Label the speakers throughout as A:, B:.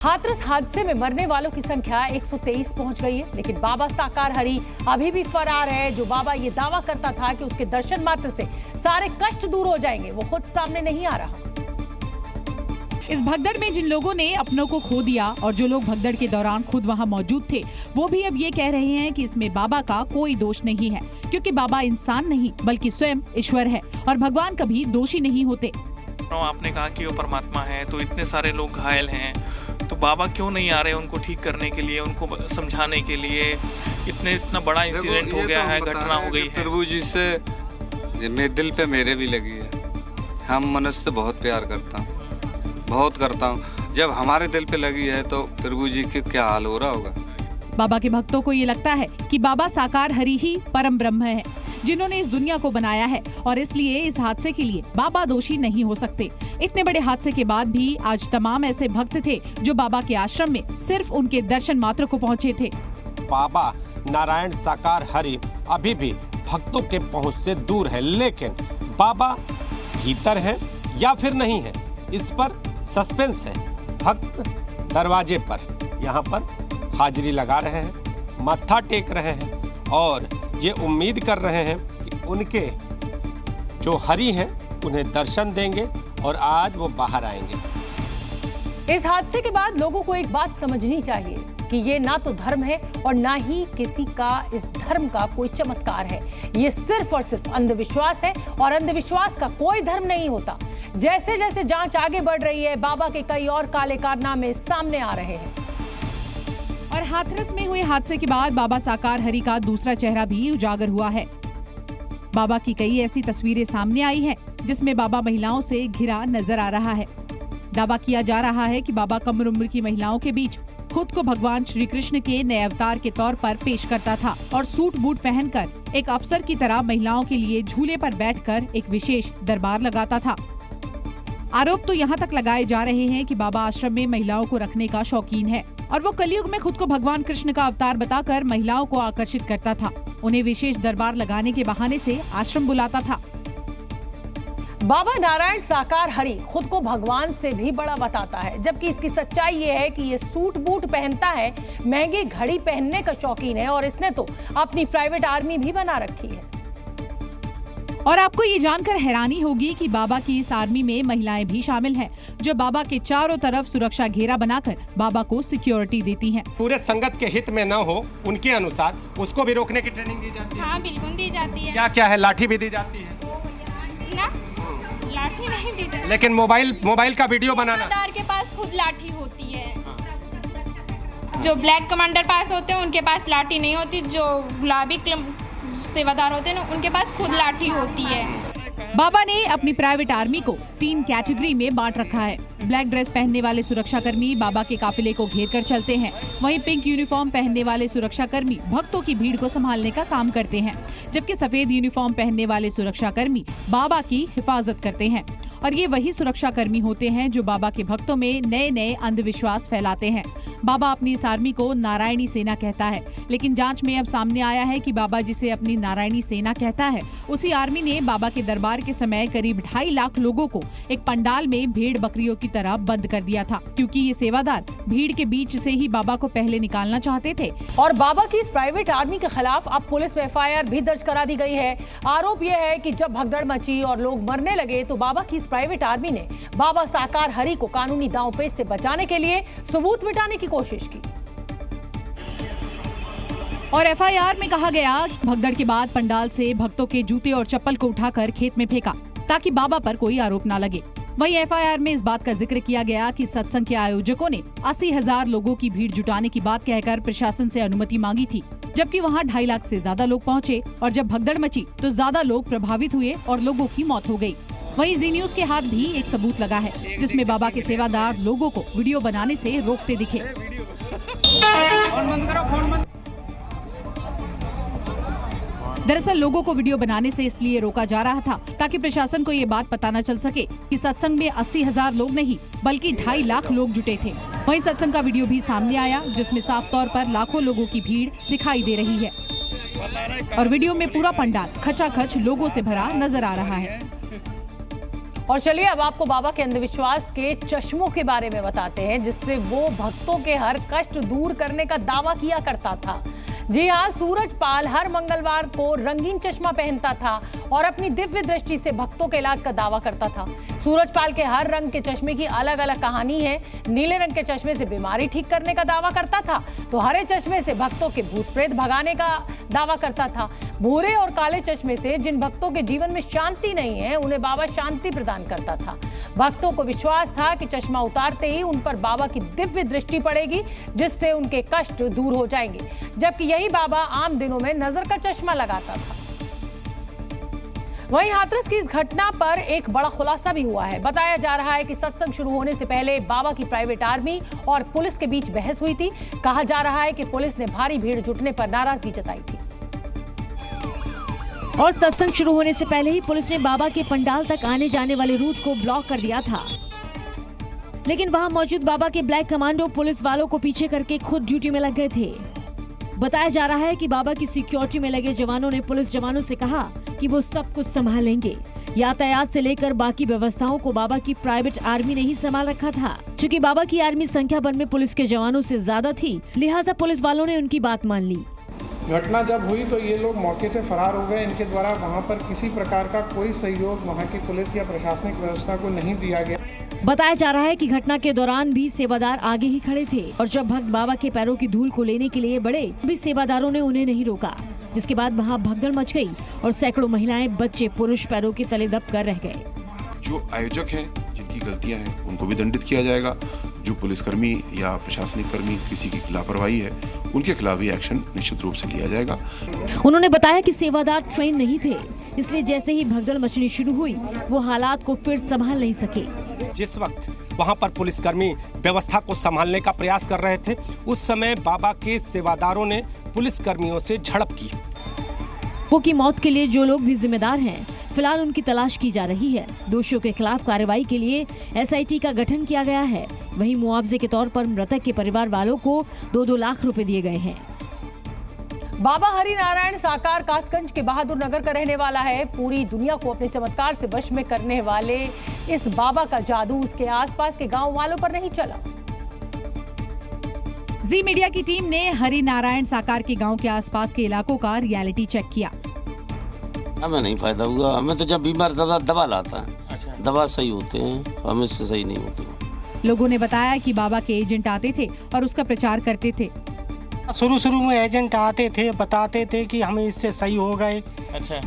A: हाथरस हादसे में मरने वालों की संख्या 123 पहुंच गई है, लेकिन बाबा साकार हरि अभी भी फरार है। जो बाबा ये दावा करता था कि उसके दर्शन मात्र से सारे कष्ट दूर हो जाएंगे, वो खुद सामने नहीं आ रहा।
B: इस भगदड़ में जिन लोगों ने अपनों को खो दिया और जो लोग भगदड़ के दौरान खुद वहां मौजूद थे, वो भी अब ये कह रहे हैं कि इसमें बाबा का कोई दोष नहीं है, क्योंकि बाबा इंसान नहीं बल्कि स्वयं ईश्वर है और भगवान कभी दोषी नहीं होते।
C: आपने कहा कि वो परमात्मा है, तो इतने सारे लोग घायल हैं, तो बाबा क्यों नहीं आ रहे उनको ठीक करने के लिए, उनको समझाने के लिए? इतना बड़ा इंसिडेंट हो गया है, घटना हो गई है।
D: प्रभु जी से मेरे दिल पे मेरे भी लगी है। हम मनुष्य से बहुत प्यार बहुत करता हूँ। जब हमारे दिल पे लगी है तो प्रभु जी के क्या हाल हो रहा होगा।
B: बाबा के भक्तों को ये लगता है कि बाबा साकार हरि ही परम ब्रह्म है, जिन्होंने इस दुनिया को बनाया है और इसलिए इस हादसे के लिए बाबा दोषी नहीं हो सकते। इतने बड़े हादसे के बाद भी आज तमाम ऐसे भक्त थे जो बाबा के आश्रम में सिर्फ उनके दर्शन मात्र को पहुँचे थे।
E: बाबा नारायण साकार हरि अभी भी भक्तों के पहुँच से दूर है, लेकिन बाबा भीतर है या फिर नहीं है, इस पर सस्पेंस है। भक्त दरवाजे पर यहाँ पर हाजिरी लगा रहे हैं, माथा टेक रहे हैं और ये उम्मीद कर रहे हैं कि उनके जो हरि हैं उन्हें दर्शन देंगे और आज वो बाहर आएंगे।
A: इस हादसे के बाद लोगों को एक बात समझनी चाहिए कि ये ना तो धर्म है और ना ही किसी का इस धर्म का कोई चमत्कार है। ये सिर्फ और सिर्फ अंधविश्वास है और अंधविश्वास का कोई धर्म नहीं होता। जैसे जैसे जांच आगे बढ़ रही है, बाबा के कई और काले कारनामे सामने आ रहे हैं।
B: और हाथरस में हुए हादसे के बाद बाबा साकार हरि का दूसरा चेहरा भी उजागर हुआ है। बाबा की कई ऐसी तस्वीरें सामने आई हैं, जिसमें बाबा महिलाओं से घिरा नजर आ रहा है। दावा किया जा रहा है कि बाबा कम उम्र की महिलाओं के बीच खुद को भगवान श्री कृष्ण के नए अवतार के तौर पर पेश करता था और सूट बूट पहनकर एक अफसर की तरह महिलाओं के लिए झूले पर बैठकर एक विशेष दरबार लगाता था। आरोप तो यहाँ तक लगाए जा रहे हैं कि बाबा आश्रम में महिलाओं को रखने का शौकीन है और वो कलयुग में खुद को भगवान कृष्ण का अवतार बताकर महिलाओं को आकर्षित करता था। उन्हें विशेष दरबार लगाने के बहाने से आश्रम बुलाता था।
A: बाबा नारायण साकार हरि खुद को भगवान से भी बड़ा बताता है, जबकि इसकी सच्चाई ये है कि ये सूट बूट पहनता है, महंगी घड़ी पहनने का शौकीन है और इसने तो अपनी प्राइवेट आर्मी भी बना रखी है।
B: और आपको ये जानकर हैरानी होगी कि बाबा की इस आर्मी में महिलाएं भी शामिल हैं, जो बाबा के चारों तरफ सुरक्षा घेरा बनाकर बाबा को सिक्योरिटी देती हैं।
E: पूरे संगत के हित में न हो उनके अनुसार उसको भी रोकने की ट्रेनिंग दी जाती है।
F: हाँ बिल्कुल दी जाती है।
E: क्या क्या है? लाठी भी दी जाती है
F: ना? लाठी नहीं दी जाती,
E: लेकिन मोबाइल का वीडियो बनाना।
F: सेवादार के पास खुद लाठी होती है। जो ब्लैक कमांडर पास होते हैं उनके पास लाठी नहीं होती, जो गुलाबी सेवादार होते हैं ना उनके पास खुद लाठी होती है।
B: बाबा ने अपनी प्राइवेट आर्मी को 3 कैटेगरी में बांट रखा है। ब्लैक ड्रेस पहनने वाले सुरक्षा कर्मी बाबा के काफिले को घेर कर चलते हैं, वहीं पिंक यूनिफॉर्म पहनने वाले सुरक्षा कर्मी भक्तों की भीड़ को संभालने का काम करते हैं, जबकि सफेद यूनिफॉर्म पहनने वाले सुरक्षा कर्मी बाबा की हिफाजत करते हैं। और ये वही सुरक्षा कर्मी होते हैं जो बाबा के भक्तों में नए नए अंधविश्वास फैलाते हैं। बाबा अपनी इस आर्मी को नारायणी सेना कहता है, लेकिन जांच में अब सामने आया है कि बाबा जिसे अपनी नारायणी सेना कहता है, उसी आर्मी ने बाबा के दरबार के समय करीब 2.5 लाख लोगों को एक पंडाल में भेड़ बकरियों की तरह बंद कर दिया था, क्योंकि ये सेवादार भीड़ के बीच से ही बाबा को पहले निकालना चाहते थे।
A: और बाबा की इस प्राइवेट आर्मी के खिलाफ अब पुलिस में FIR भी दर्ज करा दी गई है। आरोप यह है कि जब भगदड़ मची और लोग मरने लगे तो बाबा की प्राइवेट आर्मी ने बाबा साकार हरि को कानूनी दांवपेच से बचाने के लिए सबूत मिटाने की कोशिश की।
B: और FIR में कहा गया भगदड़ के बाद पंडाल से भक्तों के जूते और चप्पल को उठाकर खेत में फेंका ताकि बाबा पर कोई आरोप न लगे। वहीं FIR में इस बात का जिक्र किया गया कि सत्संग के आयोजकों ने 80,000 लोगों की भीड़ जुटाने की बात कहकर प्रशासन से अनुमति मांगी थी, जबकि वहां 2.5 लाख से ज्यादा लोग पहुंचे और जब भगदड़ मची तो ज्यादा लोग प्रभावित हुए और लोगों की मौत हो गई। वहीं जी न्यूज के हाथ भी एक सबूत लगा है, जिसमें बाबा के सेवादार लोगों को वीडियो बनाने से रोकते दिखे। दरअसल लोगों को वीडियो बनाने से इसलिए रोका जा रहा था ताकि प्रशासन को ये बात पता न चल सके कि सत्संग में 80,000 लोग नहीं बल्कि 2.5 लाख लोग जुटे थे। वहीं सत्संग का वीडियो भी सामने आया, जिसमें साफ तौर पर लाखों लोगों की भीड़ दिखाई दे रही है और वीडियो में पूरा पंडाल खचाखच लोगों से भरा नजर आ रहा है।
A: और चलिए अब आपको बाबा के अंधविश्वास के चश्मों के बारे में बताते हैं, जिससे वो भक्तों के हर कष्ट दूर करने का दावा किया करता था। जी हाँ, सूरजपाल हर मंगलवार को रंगीन चश्मा पहनता था और अपनी दिव्य दृष्टि से भक्तों के इलाज का दावा करता था। सूरजपाल के हर रंग के चश्मे की अलग अलग कहानी है। नीले रंग के चश्मे से बीमारी ठीक करने का दावा करता था, तो हरे चश्मे से भक्तों के भूत प्रेत भगाने का दावा करता था। भूरे और काले चश्मे से जिन भक्तों के जीवन में शांति नहीं है, उन्हें बाबा शांति प्रदान करता था। भक्तों को विश्वास था कि चश्मा उतारते ही उन पर बाबा की दिव्य दृष्टि पड़ेगी, जिससे उनके कष्ट दूर हो जाएंगे। जबकि यही बाबा आम दिनों में नजर का चश्मा लगाता था। वहीं हाथरस की इस घटना पर एक बड़ा खुलासा भी हुआ है। बताया जा रहा है कि सत्संग शुरू होने से पहले बाबा की प्राइवेट आर्मी और पुलिस के बीच बहस हुई थी। कहा जा रहा है कि पुलिस ने भारी भीड़ जुटने पर नाराजगी जताई थी
G: और सत्संग शुरू होने से पहले ही पुलिस ने बाबा के पंडाल तक आने जाने वाले रूट को ब्लॉक कर दिया था। लेकिन वहां मौजूद बाबा के ब्लैक कमांडो पुलिस वालों को पीछे करके खुद ड्यूटी में लग गए थे। बताया जा रहा है कि बाबा की सिक्योरिटी में लगे जवानों ने पुलिस जवानों से कहा कि वो सब कुछ संभालेंगे। यातायात से लेकर बाकी व्यवस्थाओं को बाबा की प्राइवेट आर्मी ने ही संभाल रखा था। चूँकि बाबा की आर्मी संख्या बल में पुलिस के जवानों से ज्यादा थी, लिहाजा पुलिस वालों ने उनकी बात मान ली।
H: घटना जब हुई तो ये लोग मौके से फरार हो गए। इनके द्वारा वहाँ पर किसी प्रकार का कोई सहयोग वहाँ की पुलिस या प्रशासनिक व्यवस्था को नहीं दिया गया।
G: बताया जा रहा है कि घटना के दौरान भी सेवादार आगे ही खड़े थे और जब भक्त बाबा के पैरों की धूल को लेने के लिए बढ़े, भी सेवादारों ने उन्हें नहीं रोका, जिसके बाद वहाँ भगदड़ मच गई और सैकड़ों महिलाएं, बच्चे, पुरुष पैरों के तले दब कर रह गए।
I: जो आयोजक हैं, जिनकी गलतियां हैं, उनको भी दंडित किया जाएगा। जो पुलिसकर्मी या प्रशासनिक कर्मी किसी की लापरवाही है, उनके खिलाफ भी एक्शन निश्चित रूप से लिया जाएगा।
G: उन्होंने बताया कि सेवादार ट्रेन नहीं थे, इसलिए जैसे ही भगदड़ मचनी शुरू हुई, वो हालात को फिर संभाल नहीं सके।
E: जिस वक्त वहां पर पुलिसकर्मी व्यवस्था को संभालने का प्रयास कर रहे थे, उस समय बाबा के सेवादारों ने पुलिसकर्मियों से झड़प की।
G: वो की मौत के लिए जो लोग भी जिम्मेदार हैं, फिलहाल उनकी तलाश की जा रही है। दोषियों के खिलाफ कार्रवाई के लिए SIT का गठन किया गया है। वहीं मुआवजे के तौर पर मृतक के परिवार वालों को 2-2 लाख रुपए दिए गए हैं।
A: बाबा हरिनारायण साकार कासगंज के बहादुर नगर का रहने वाला है। पूरी दुनिया को अपने चमत्कार से वश में करने वाले इस बाबा का जादू उसके आसपास के गांव वालों पर नहीं चला।
B: जी मीडिया की टीम ने हरिनारायण साकार के गांव के आसपास के इलाकों का रियलिटी चेक किया।
J: हमें नहीं फायदा हुआ। हमें तो जब बीमार दवा लाता है, दवा सही होते हैं, हमें इससे सही नहीं होते।
B: लोगों ने बताया कि बाबा के एजेंट आते थे और उसका प्रचार करते थे।
K: शुरू में एजेंट आते थे, बताते थे कि हमें इससे सही हो गए। अच्छा।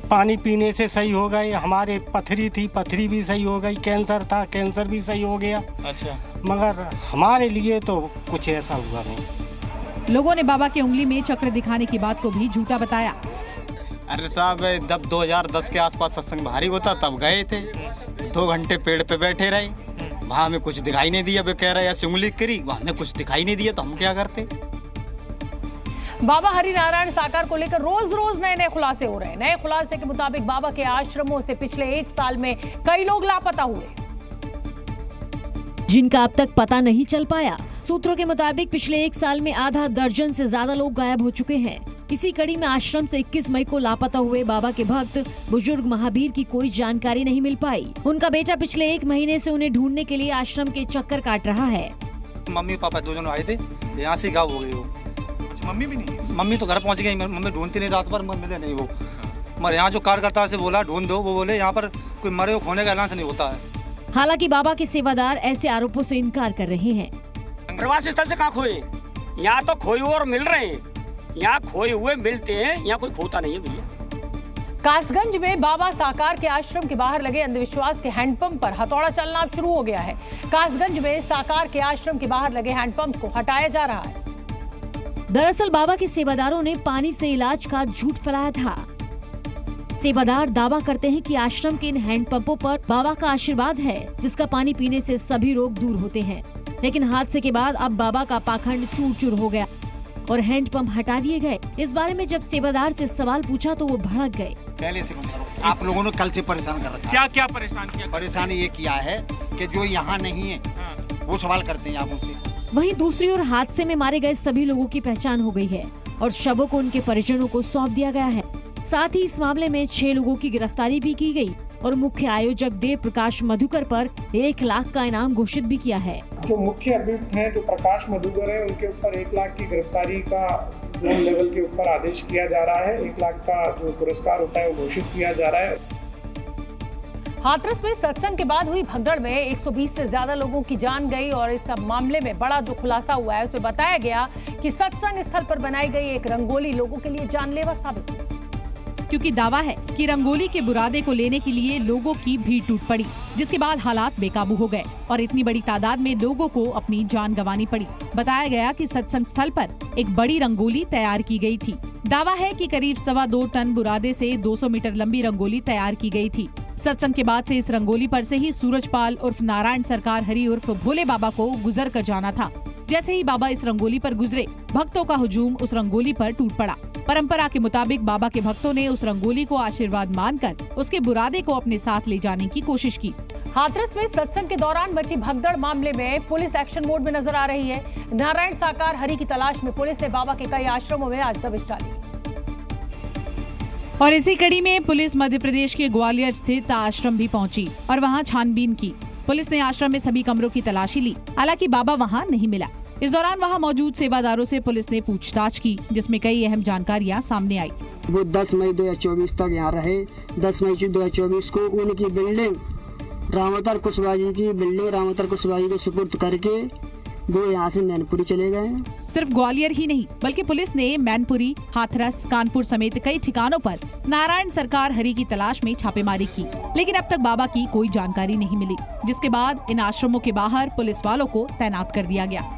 K: पानी पीने से सही हो गए। हमारे पथरी थी, पथरी भी सही हो गई। कैंसर था, कैंसर भी सही हो गया। अच्छा। मगर हमारे लिए तो कुछ ऐसा हुआ नहीं।
B: लोगों ने बाबा की उंगली में चक्र दिखाने की बात को भी झूठा बताया।
L: अरे साहब, जब 2010 के आसपास सत्संग भारी होता तब गए थे, 2 घंटे पेड़ पे बैठे रहे, वहाँ हमें कुछ दिखाई नहीं दिया। वे कह रहे ऐसे उंगली करी, वहाँ हमें कुछ दिखाई नहीं दिया, तो हम क्या करते।
A: बाबा हरिनारायण साकार को लेकर रोज रोज नए खुलासे हो रहे हैं। नए खुलासे के मुताबिक बाबा के आश्रमों से पिछले 1 साल में कई लोग लापता हुए,
G: जिनका अब तक पता नहीं चल पाया। सूत्रों के मुताबिक पिछले 1 साल में आधा दर्जन से ज्यादा लोग गायब हो चुके हैं। इसी कड़ी में आश्रम से 21 मई को लापता हुए बाबा के भक्त बुजुर्ग महावीर की कोई जानकारी नहीं मिल पाई। उनका बेटा पिछले 1 महीने से उन्हें ढूंढने के लिए आश्रम के चक्कर काट रहा है।
L: मम्मी पापा 2 जन आए थे, यहाँ से गायब हो गए वो। मम्मी भी नहीं? मम्मी तो घर पहुँच गई। मम्मी ढूंढती नहीं, रात भर मिले नहीं वो। मगर यहाँ जो कार्यकर्ता से बोला ढूंढ दो, वो बोले यहाँ पर कोई मरे हो खोने का ऐलान नहीं होता है।
G: हालांकि बाबा के सेवादार ऐसे आरोपों से इनकार कर रहे हैं।
M: प्रवासी स्थल से कहाँ खोए? यहाँ तो खोए हुए और मिल रहे हैं। यहाँ खोए हुए मिलते हैं, यहाँ कोई खोता नहीं है भैया।
A: कासगंज में बाबा साकार के आश्रम के बाहर लगे अंधविश्वास के हैंडपंप पर हथौड़ा चलना अब शुरू हो गया है। कासगंज में साकार के आश्रम के बाहर लगे हैंडपंप को हटाया जा रहा है।
G: दरअसल बाबा के सेवादारों ने पानी से इलाज का झूठ फैलाया था। सेवादार दावा करते हैं कि आश्रम के इन हैंडपंपों पर बाबा का आशीर्वाद है, जिसका पानी पीने से सभी रोग दूर होते हैं। लेकिन हादसे के बाद अब बाबा का पाखंड चूर चूर हो गया और हैंडपंप हटा दिए गए। इस बारे में जब सेवादार से सवाल पूछा तो वो भड़क गए।
N: पहले से आप लोगों ने कल से परेशान कर रखा है।
C: क्या परेशान किया?
N: परेशान ये किया है कि जो यहाँ नहीं है वो सवाल करते हैं आप उनसे।
G: वहीं दूसरी ओर हादसे में मारे गए सभी लोगों की पहचान हो गई है और शवों को उनके परिजनों को सौंप दिया गया है। साथ ही इस मामले में 6 लोगों की गिरफ्तारी भी की गई। और मुख्य आयोजक देव प्रकाश मधुकर पर 1 लाख का इनाम घोषित भी किया है।
H: जो मुख्य अभियुक्त हैं, जो प्रकाश मधुकर है, उनके ऊपर 1 लाख की गिरफ्तारी का जोन लेवल के ऊपर आदेश किया जा रहा है। 1 लाख का जो पुरस्कार होता है वो घोषित किया जा रहा है।
A: हाथरस में सत्संग के बाद हुई भगदड़ में 120 से ज्यादा लोगों की जान गई और इस सब मामले में बड़ा जो खुलासा हुआ है उसमें बताया गया कि सत्संग स्थल पर बनाई गई एक रंगोली लोगों के लिए जानलेवा साबित हुई।
B: क्योंकि दावा है कि रंगोली के बुरादे को लेने के लिए लोगों की भीड़ टूट पड़ी, जिसके बाद हालात बेकाबू हो गए और इतनी बड़ी तादाद में लोगों को अपनी जान गंवानी पड़ी। बताया गया कि सत्संग स्थल पर एक बड़ी रंगोली तैयार की गई थी। दावा है कि करीब 2.25 टन बुरादे से 200 मीटर लंबी रंगोली तैयार की गई थी। सत्संग के बाद से इस रंगोली पर से ही सूरजपाल उर्फ नारायण सरकार हरि उर्फ भोले बाबा को गुजर कर जाना था। जैसे ही बाबा इस रंगोली पर गुजरे, भक्तों का हुजूम उस रंगोली पर टूट पड़ा। परंपरा के मुताबिक बाबा के भक्तों ने उस रंगोली को आशीर्वाद मानकर उसके बुरादे को अपने साथ ले जाने की कोशिश की।
A: हाथरस में सत्संग के दौरान मची भगदड़ मामले में पुलिस एक्शन मोड में नजर आ रही है। नारायण साकार हरि की तलाश में पुलिस ने बाबा के कई आश्रमों में आज दबिश डाली।
B: और इसी कड़ी में पुलिस मध्य प्रदेश के ग्वालियर स्थित आश्रम भी पहुंची और वहां छानबीन की। पुलिस ने आश्रम में सभी कमरों की तलाशी ली, हालांकि बाबा वहां नहीं मिला। इस दौरान वहां मौजूद सेवादारों से पुलिस ने पूछताछ की, जिसमें कई अहम जानकारियां सामने आई।
O: वो 10 मई 2024 तक यहाँ रहे। 10 मई 2024 को उनकी बिल्डिंग रामोतर कुशवाहा जी की बिल्डिंग रामोतर कुशवाहा जी को सुपुर्द करके वो यहाँ से मैनपुरी चले गए।
B: सिर्फ ग्वालियर ही नहीं बल्कि पुलिस ने मैनपुरी, हाथरस, कानपुर समेत कई ठिकानों पर नारायण सरकार हरि की तलाश में छापेमारी की, लेकिन अब तक बाबा की कोई जानकारी नहीं मिली, जिसके बाद इन आश्रमों के बाहर पुलिस वालों को तैनात कर दिया गया।